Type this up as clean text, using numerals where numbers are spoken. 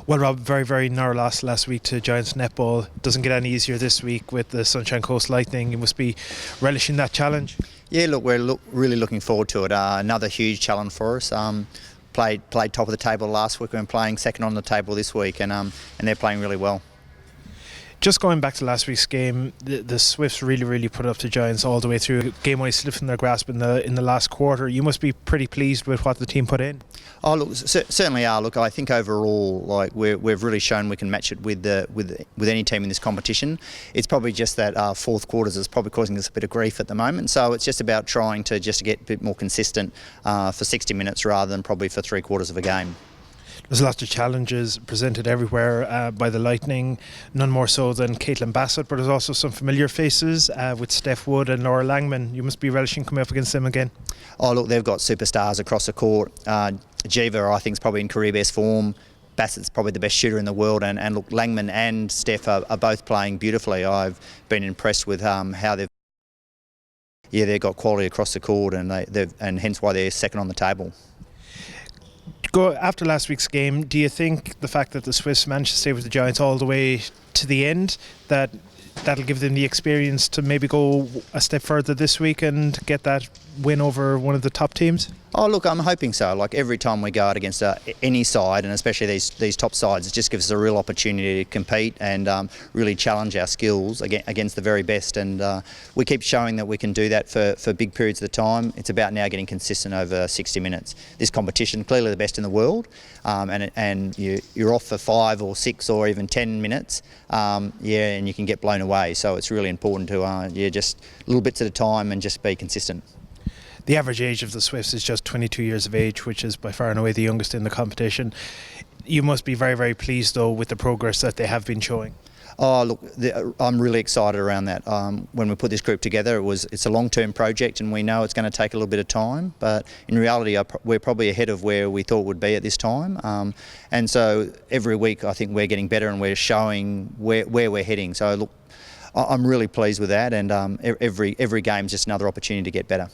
Well, Rob, very, very narrow loss last week to Giants netball. Doesn't get any easier this week with the Sunshine Coast Lightning. You must be relishing that challenge. Yeah, look, really looking forward to it. Another huge challenge for us. Played top of the table last week. We're playing second on the table this week, and they're playing really well. Just going back to last week's game, the Swifts really put it up to Giants all the way through. Game only slipped from their grasp in the last quarter. You must be pretty pleased with what the team put in. Oh, look, certainly are. Look, I think overall, like we've really shown we can match it with any team in this competition. It's probably just that fourth quarters is probably causing us a bit of grief at the moment. So it's just about trying to just get a bit more consistent for 60 minutes rather than probably for three quarters of a game. There's lots of challenges presented everywhere by the Lightning, none more so than Caitlin Bassett, but there's also some familiar faces with Steph Wood and Laura Langman. You must be relishing coming up against them again. Oh, look, they've got superstars across the court. Jiva, I think, is probably in career best form. Bassett's probably the best shooter in the world, and look, Langman and Steph are both playing beautifully. I've been impressed with how they've got quality across the court, and hence why they're second on the table. After last week's game, do you think the fact that the Swifts managed to stay with the Giants all the way to the end, that'll give them the experience to maybe go a step further this week and get that win over one of the top teams? Oh, look, I'm hoping so. Like every time we go out against any side, and especially these top sides, it just gives us a real opportunity to compete and really challenge our skills against the very best. And we keep showing that we can do that for big periods of the time. It's about now getting consistent over 60 minutes. This competition, clearly the best in the world, and you're off for 5 or 6 or even 10 minutes, and you can get blown away. So it's really important to just little bits at a time and just be consistent. The average age of the Swifts is just 22 years of age, which is by far and away the youngest in the competition. You must be very pleased, though, with the progress that they have been showing. Oh, look, I'm really excited around that. When we put this group together, it's a long-term project, and we know it's going to take a little bit of time, but in reality, we're probably ahead of where we thought we'd be at this time. And so every week, I think we're getting better and we're showing where we're heading. So look, I'm really pleased with that, and every game is just another opportunity to get better.